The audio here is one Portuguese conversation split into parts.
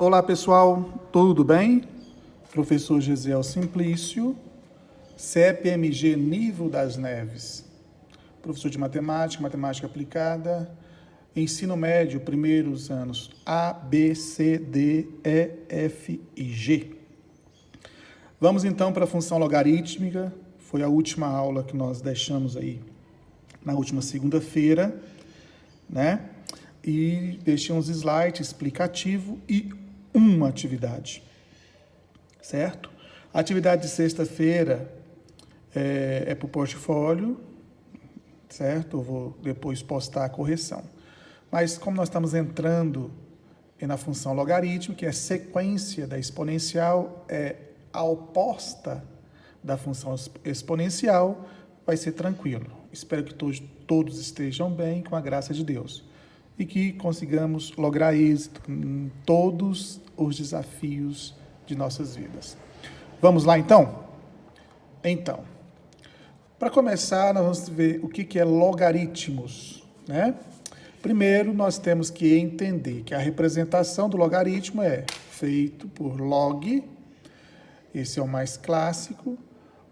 Olá pessoal, tudo bem? Professor Gesiel Simplício, CEP-MG Nível das Neves. Professor de matemática, matemática aplicada, ensino médio, primeiros anos A, B, C, D, E, F e G. Vamos então para a função logarítmica, foi a última aula que nós deixamos aí na última segunda-feira, né? E deixei uns slides explicativo e uma atividade, certo? A atividade de sexta-feira é para o portfólio, certo? Eu vou depois postar a correção. Mas como nós estamos entrando na função logarítmica, que é sequência da exponencial, é a oposta da função exponencial, vai ser tranquilo. Espero que todos estejam bem, com a graça de Deus. E que consigamos lograr êxito em todos os desafios de nossas vidas. Vamos lá, então? Então, para começar, nós vamos ver o que é logaritmos, né? Primeiro, nós temos que entender que a representação do logaritmo é feito por log, esse é o mais clássico,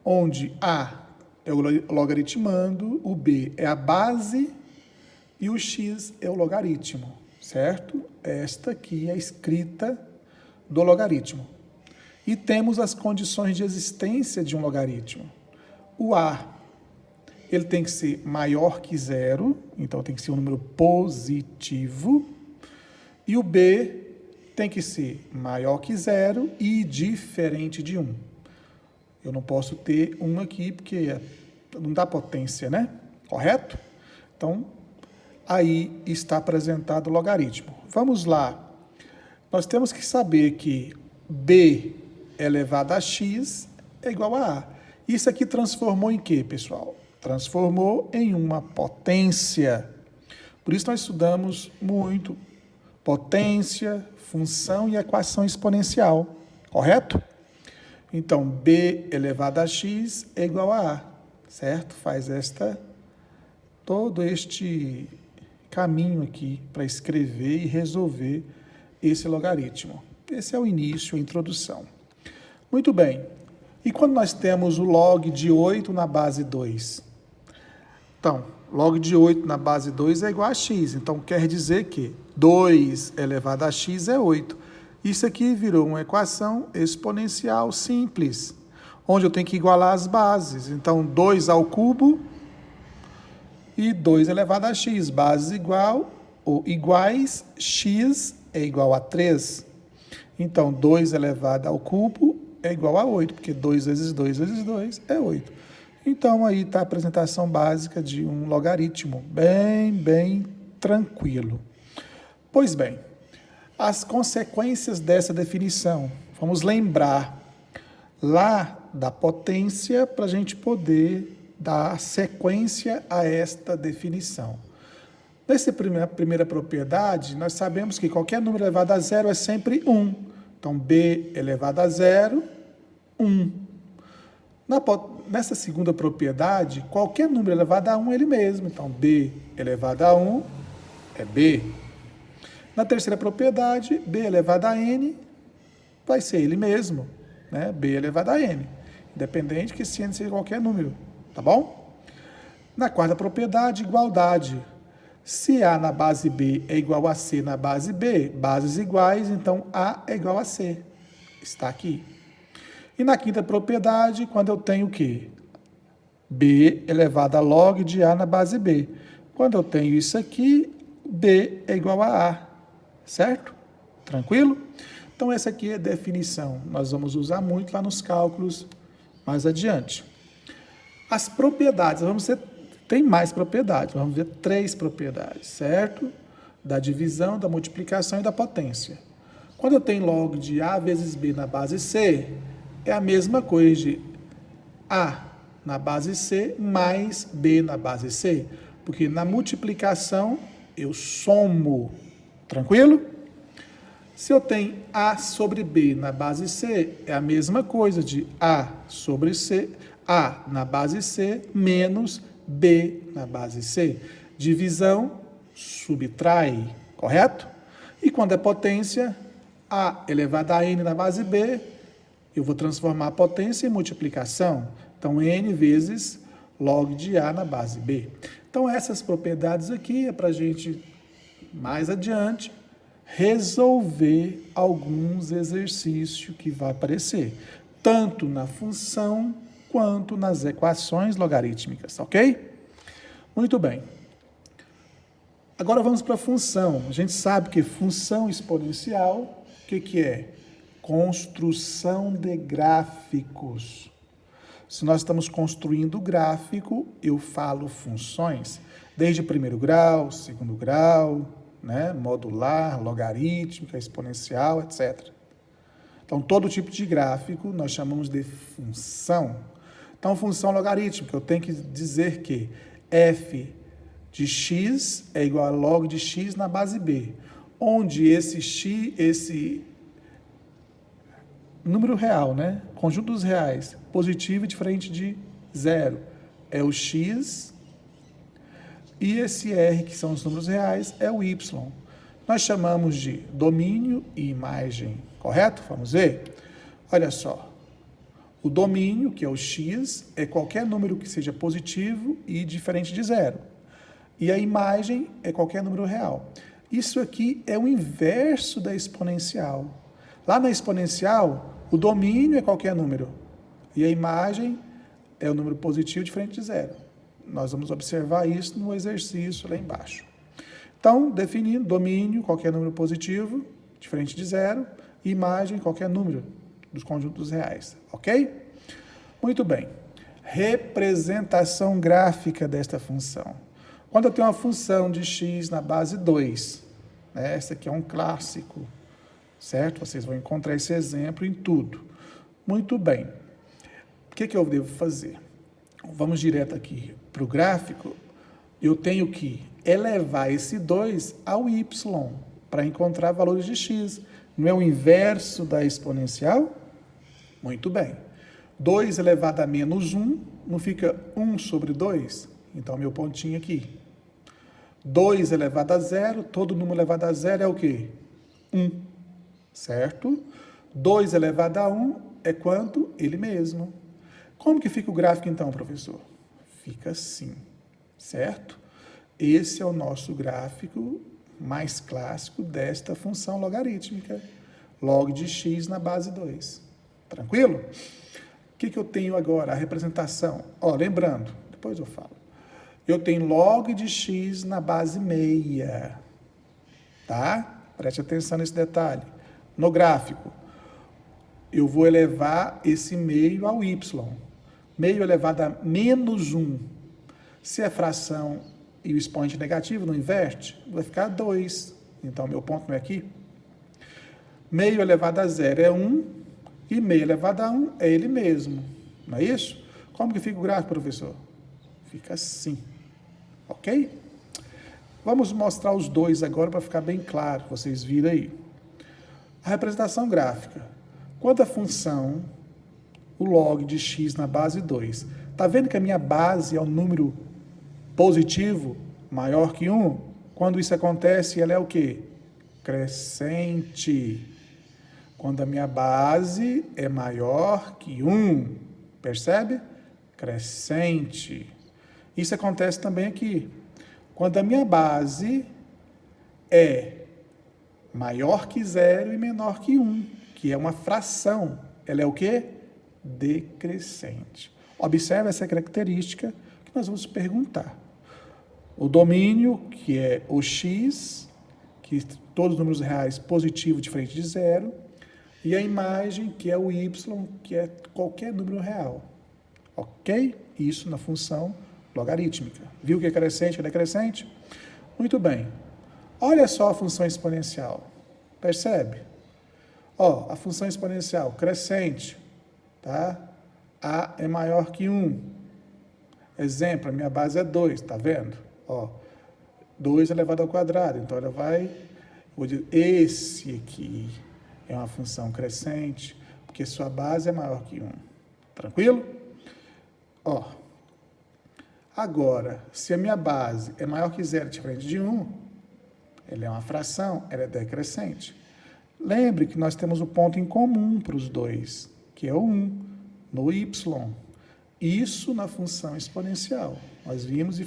onde A é o logaritmando, o B é a base e o x é o logaritmo, certo? Esta aqui é a escrita do logaritmo. E temos as condições de existência de um logaritmo. O A, ele tem que ser maior que zero, então tem que ser um número positivo. E o B tem que ser maior que zero e diferente de 1. Eu não posso ter 1 aqui porque não dá potência, né? Correto? Então, aí está apresentado o logaritmo. Vamos lá. Nós temos que saber que b elevado a x é igual a A. Isso aqui transformou em quê, pessoal? Transformou em uma potência. Por isso nós estudamos muito potência, função e equação exponencial. Correto? Então, b elevado a x é igual a A. Certo? Faz todo este caminho aqui para escrever e resolver esse logaritmo. Esse é o início, a introdução. Muito bem. E quando nós temos o log de 8 na base 2? Então, log de 8 na base 2 é igual a x. Então, quer dizer que 2 elevado a x é 8. Isso aqui virou uma equação exponencial simples, onde eu tenho que igualar as bases. Então, 2 ao cubo e 2 elevado a x, bases igual ou iguais, x é igual a 3. Então, 2 elevado ao cubo é igual a 8, porque 2 vezes 2 vezes 2 é 8. Então, aí está a apresentação básica de um logaritmo, bem tranquilo. Pois bem, as consequências dessa definição. Vamos lembrar lá da potência para a gente poder dar sequência a esta definição. Nessa primeira propriedade, nós sabemos que qualquer número elevado a zero é sempre 1. Então, b elevado a zero, 1. Nessa segunda propriedade, qualquer número elevado a 1 é ele mesmo. Então, b elevado a 1 é b. Na terceira propriedade, b elevado a n vai ser ele mesmo, né? b elevado a n, independente que esse n seja qualquer número. Tá bom? Na quarta propriedade, igualdade. Se A na base B é igual a C na base B, bases iguais, então A é igual a C. Está aqui. E na quinta propriedade, quando eu tenho o quê? B elevado a log de A na base B. Quando eu tenho isso aqui, B é igual a A. Certo? Tranquilo? Então, essa aqui é a definição. Nós vamos usar muito lá nos cálculos mais adiante. As propriedades, tem mais propriedades, vamos ver 3 propriedades, certo? Da divisão, da multiplicação e da potência. Quando eu tenho log de A vezes B na base C, é a mesma coisa de A na base C mais B na base C, porque na multiplicação eu somo, tranquilo? Se eu tenho A sobre B na base C, é a mesma coisa de A sobre C, A na base C menos B na base C. Divisão subtrai, correto? E quando é potência, A elevado a n na base b, eu vou transformar a potência em multiplicação. Então, n vezes log de A na base b. Então, essas propriedades aqui é para a gente, mais adiante, resolver alguns exercícios que vai aparecer, tanto na função quanto nas equações logarítmicas, ok? Muito bem. Agora vamos para a função. A gente sabe que função exponencial, o que é? Construção de gráficos. Se nós estamos construindo gráfico, eu falo funções, desde primeiro grau, segundo grau, né, modular, logarítmica, exponencial, etc. Então, todo tipo de gráfico nós chamamos de função. Então, função logarítmica, eu tenho que dizer que f de x é igual a log de x na base b, onde esse número real, né, conjunto dos reais, positivo e diferente de zero, é o x, e esse r, que são os números reais, é o y. Nós chamamos de domínio e imagem, correto? Vamos ver? Olha só. O domínio, que é o x, é qualquer número que seja positivo e diferente de zero. E a imagem é qualquer número real. Isso aqui é o inverso da exponencial. Lá na exponencial, o domínio é qualquer número. E a imagem é o número positivo diferente de zero. Nós vamos observar isso no exercício lá embaixo. Então, definindo, domínio, qualquer número positivo, diferente de zero, e imagem, qualquer número dos conjuntos reais, ok? Muito bem. Representação gráfica desta função. Quando eu tenho uma função de x na base 2, né, essa aqui é um clássico, certo? Vocês vão encontrar esse exemplo em tudo. Muito bem. O que eu devo fazer? Vamos direto aqui para o gráfico. Eu tenho que elevar esse 2 ao y para encontrar valores de x. Não é o inverso da exponencial? Muito bem. 2 elevado a menos 1, não fica 1 sobre 2? Então, meu pontinho aqui. 2 elevado a 0, todo número elevado a 0 é o quê? 1, certo? 2 elevado a 1 é quanto? Ele mesmo. Como que fica o gráfico então, professor? Fica assim, certo? Esse é o nosso gráfico mais clássico desta função logarítmica. Log de x na base 2. Tranquilo? O que eu tenho agora? A representação. Lembrando, depois eu falo. Eu tenho log de x na base meia. Tá? Preste atenção nesse detalhe. No gráfico, eu vou elevar esse meio ao y. Meio elevado a menos 1. Se é fração e o expoente negativo, não inverte, vai ficar 2. Então, meu ponto não é aqui. Meio elevado a 0 é 1, e meio elevado a 1 é ele mesmo. Não é isso? Como que fica o gráfico, professor? Fica assim. Ok? Vamos mostrar os dois agora para ficar bem claro, vocês viram aí. A representação gráfica. Quando a função, o log de x na base 2, está vendo que a minha base é um número positivo maior que 1? Quando isso acontece, ela é o quê? Crescente. Quando a minha base é maior que 1, percebe? Crescente. Isso acontece também aqui. Quando a minha base é maior que 0 e menor que 1, que é uma fração, ela é o quê? Decrescente. Observe essa característica que nós vamos perguntar. O domínio, que é o x, que todos os números reais positivos diferente de 0, e a imagem, que é o y, que é qualquer número real. Ok? Isso na função logarítmica. Viu que é crescente, que é decrescente? Muito bem. Olha só a função exponencial. Percebe? A função exponencial crescente, tá? A é maior que 1. Exemplo, a minha base é 2, tá vendo? 2 elevado ao quadrado. Então, ela vai... Vou dizer, esse aqui é uma função crescente, porque sua base é maior que 1. Tranquilo? Agora, se a minha base é maior que 0, diferente de 1, ela é uma fração, ela é decrescente. Lembre que nós temos o ponto em comum para os dois, que é o 1, no y. Isso na função exponencial. Nós vimos e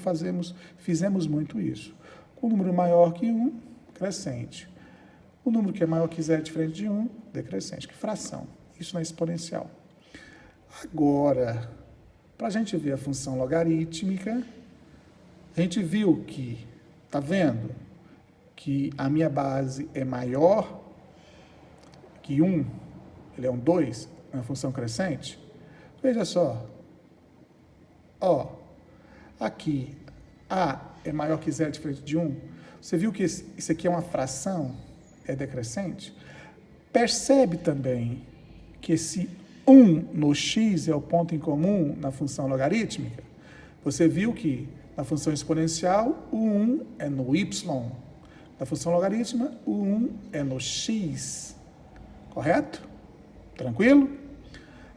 fizemos muito isso. O número maior que 1, crescente. O número que é maior que 0 diferente de 1, decrescente. Que fração? Isso na exponencial. Agora, para a gente ver a função logarítmica, a gente viu que, tá vendo? Que a minha base é maior que 1, ele é um 2, é uma função crescente. Veja só, ó, aqui, A é maior que 0 diferente de 1. Você viu que isso aqui é uma fração, é decrescente? Percebe também que esse 1 no x é o ponto em comum na função logarítmica? Você viu que na função exponencial, o 1 é no y. Na função logarítmica, o 1 é no x. Correto? Tranquilo?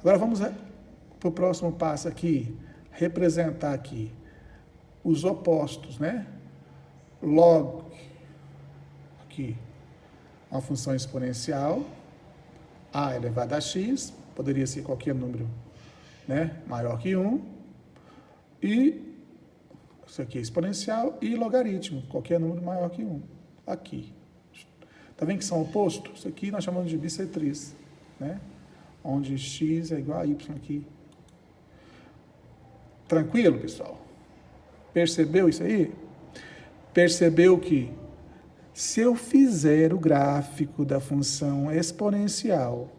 Agora vamos para o próximo passo aqui, representar aqui os opostos, né? Log, aqui, uma função exponencial, a elevado a x, poderia ser qualquer número, né? Maior que 1, e isso aqui é exponencial, e logaritmo, qualquer número maior que 1, aqui. Tá vendo que são opostos? Isso aqui nós chamamos de bissetriz, né? Onde x é igual a y aqui. Tranquilo, pessoal? Percebeu isso aí? Percebeu que se eu fizer o gráfico da função exponencial,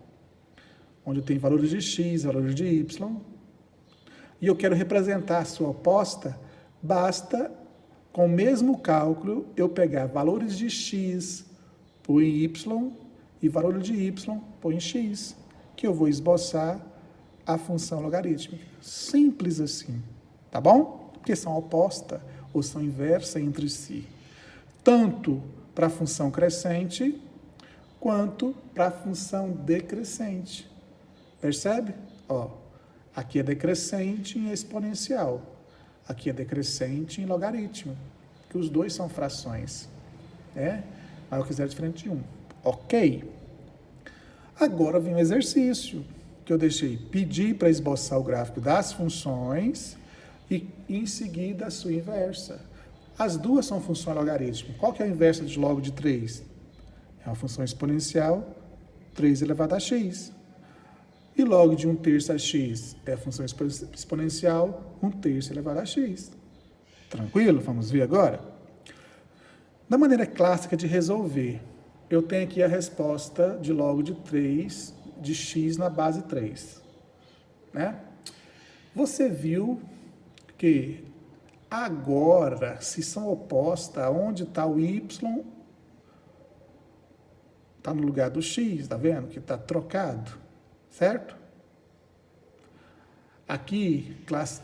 onde tem valores de x, valores de y, e eu quero representar a sua oposta, basta, com o mesmo cálculo, eu pegar valores de x, pôr em y, e valores de y, pôr em x, que eu vou esboçar a função logarítmica. Simples assim, tá bom? Porque são opostas ou são inversas entre si. Tanto para a função crescente, quanto para a função decrescente. Percebe? Ó, aqui é decrescente em exponencial. Aqui é decrescente em logaritmo. Que os dois são frações. Né? Maior que 0 diferente de 1. Ok? Agora vem o exercício que eu deixei. Pedir para esboçar o gráfico das funções e, em seguida, a sua inversa. As duas são funções logarítmicas. Qual que é a inversa de log de 3? É uma função exponencial, 3 elevado a x. E log de 1/3 a x é a função exponencial, 1/3 elevado a x. Tranquilo? Vamos ver agora? Da maneira clássica de resolver, eu tenho aqui a resposta de log de 3 de x na base 3. Né? Você viu que agora, se são opostas, onde está o y, está no lugar do x, tá vendo? Que está trocado, certo? Aqui,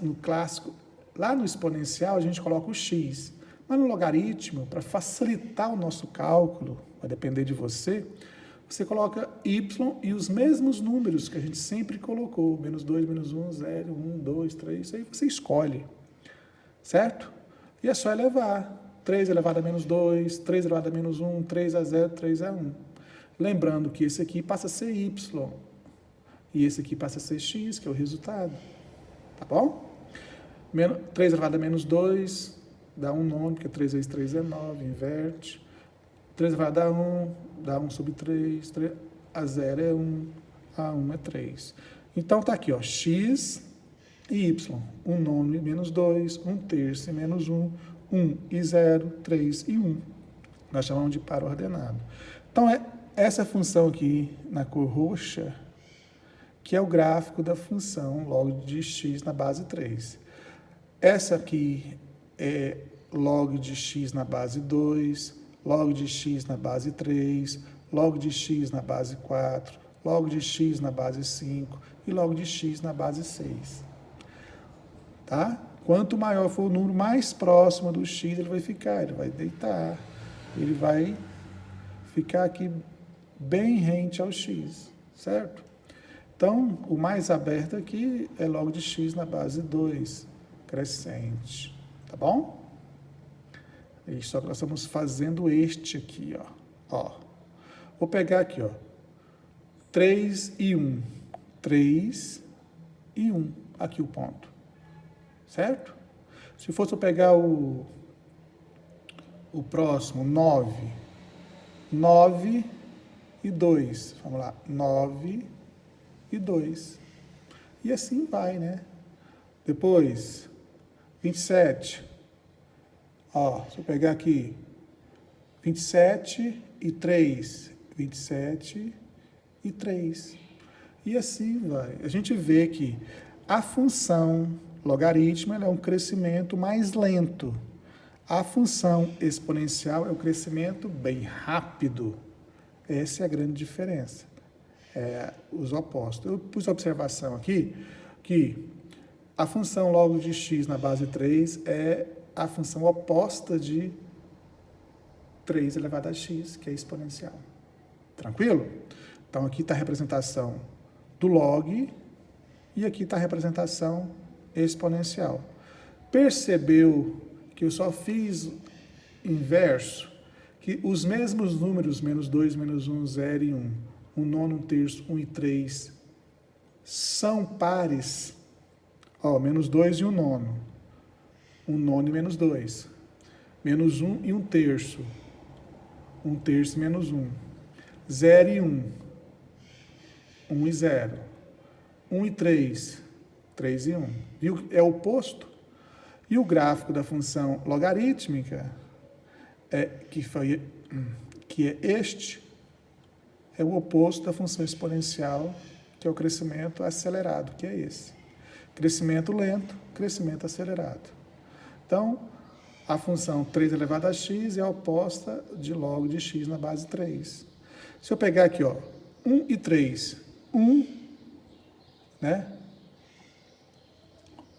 no clássico, lá no exponencial, a gente coloca o x. Mas no logaritmo, para facilitar o nosso cálculo, vai depender de você, você coloca y e os mesmos números que a gente sempre colocou, menos 2, menos 1, 0, 1, 2, 3, isso aí você escolhe, certo? E é só elevar. 3 elevado a menos 2, 3 elevado a menos 1, 3 a 0, 3 a 1. Lembrando que esse aqui passa a ser y, e esse aqui passa a ser x, que é o resultado. Tá bom? 3 elevado a menos 2, dá um nome, porque 3 vezes 3 é 9, inverte. 3 elevado a 1, dá 1 sobre 3, 3 a 0 é 1, a 1 é 3. Então, tá aqui, ó, x e y. Um nome menos 2, 1/3 e menos 1, 1 e 0, 3 e 1. Nós chamamos de par ordenado. Então, é essa função aqui na cor roxa, que é o gráfico da função log de x na base 3. Essa aqui é log de x na base 2, log de x na base 3, log de x na base 4, log de x na base 5 e log de x na base 6. Tá? Quanto maior for o número, mais próximo do x ele vai ficar, ele vai deitar, ele vai ficar aqui bem rente ao x, certo? Então, o mais aberto aqui é log de x na base 2, crescente, tá bom? E só que nós estamos fazendo este aqui, ó. Vou pegar aqui, ó, 3 e 1. 3 e 1. Aqui o ponto. Certo? Se fosse eu pegar o próximo, 9. 9 e 2. Vamos lá. 9 e 2. E assim vai, né? Depois, 27. Ó, se eu pegar aqui, 27 e 3. 27 e 3. E assim vai. A gente vê que a função logaritmo é um crescimento mais lento. A função exponencial é um crescimento bem rápido. Essa é a grande diferença. Os opostos. Eu pus a observação aqui que a função log de x na base 3 é a função oposta de 3 elevado a x, que é exponencial. Tranquilo? Então, aqui está a representação do log e aqui está a representação exponencial. Percebeu que eu só fiz inverso? Que os mesmos números, menos 2, menos 1, 0 e 1, 1 nono, 1 terço, 1 e 3, são pares. Ó, menos 2 e 1 nono. 1 nono e menos 2. Menos 1 e 1 terço. 1 terço e menos 1. 0 e 1. 1 e 0. 1 e 3. 3 e 1. Viu? É o oposto. E o gráfico da função logarítmica, que é este, é o oposto da função exponencial, que é o crescimento acelerado, que é esse. Crescimento lento, crescimento acelerado. Então, a função 3 elevado a x é a oposta de log de x na base 3. Se eu pegar aqui, ó, 1 e 3, 1, né?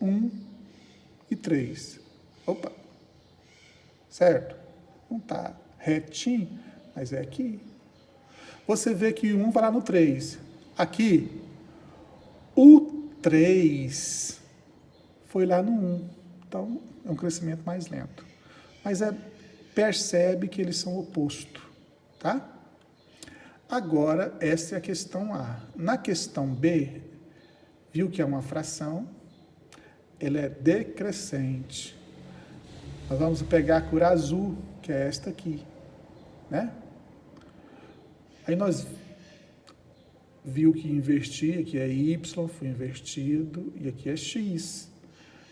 1 e 3. Opa! Certo? Não está retinho, mas é aqui. Você vê que 1 vai lá no 3. Aqui, o 3 foi lá no 1. Então, é um crescimento mais lento. Mas percebe que eles são opostos, tá? Agora, essa é a questão A. Na questão B, viu que é uma fração, ela é decrescente. Nós vamos pegar a cor azul, que é esta aqui, né? Aí nós viu que inverti, aqui é y, foi invertido, e aqui é x.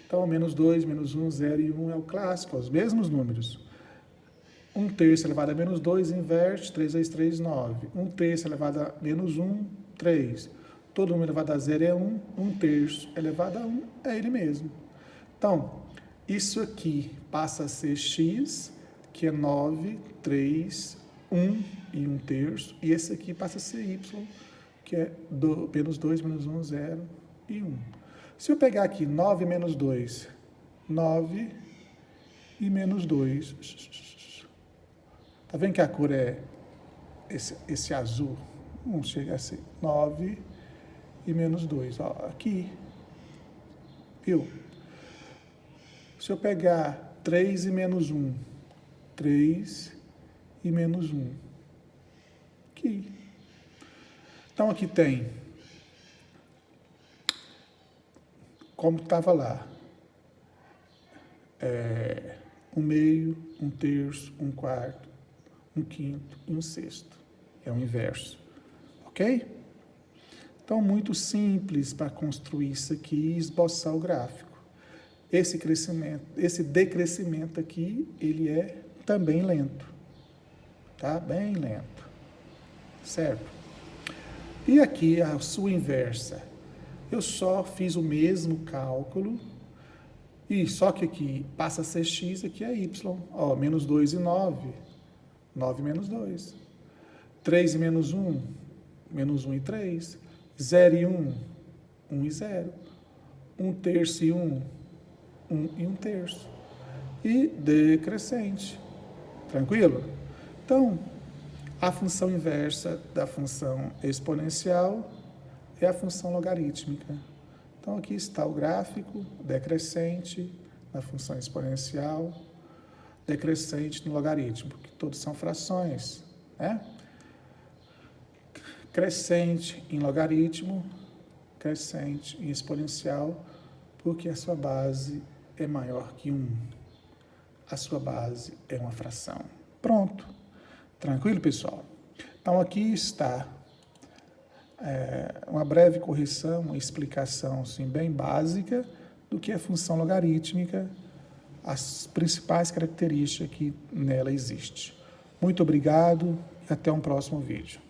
Então, menos 2, menos 1, 0 e 1 é o clássico, os mesmos números. 1 terço elevado a menos 2, inverte, 3 vezes 3, 9. 1 terço elevado a menos 1, 3. Todo número elevado a 0 é 1, 1 terço elevado a 1 é ele mesmo. Então, isso aqui passa a ser x, que é 9, 3, 1 e 1 terço, e esse aqui passa a ser y, que é menos 2, menos 1, 0 e 1. Se eu pegar aqui 9 menos 2, 9 e menos 2, tá vendo que a cor é esse azul? Vamos chegar assim, 9 e menos 2, ó, aqui, viu? Se eu pegar 3 e menos 1, 3 e menos 1, aqui. Então, aqui tem, como estava lá, 1 meio, 1 terço, 1 quarto, 1 quinto e 1 sexto. É o inverso, ok? Então, muito simples para construir isso aqui e esboçar o gráfico. Esse crescimento, esse decrescimento aqui, ele é também lento, tá? Bem lento, certo? E aqui a sua inversa. Eu só fiz o mesmo cálculo, e só que aqui passa a ser x, aqui é y. Ó, menos 2 e 9, 9 menos 2. 3 e menos 1, menos 1 e 3. 0 e 1, 1 e 0. 1 terço e 1, 1 e 1 terço. E decrescente. Tranquilo? Então, a função inversa da função exponencial é a função logarítmica. Então, aqui está o gráfico decrescente na função exponencial, decrescente no logaritmo, porque todos são frações, né? crescente em logaritmo, crescente em exponencial, porque a sua base é maior que 1. A sua base é uma fração. Pronto. Tranquilo, pessoal? Então, aqui está uma breve correção, uma explicação assim, bem básica do que é função logarítmica, as principais características que nela existem. Muito obrigado e até um próximo vídeo.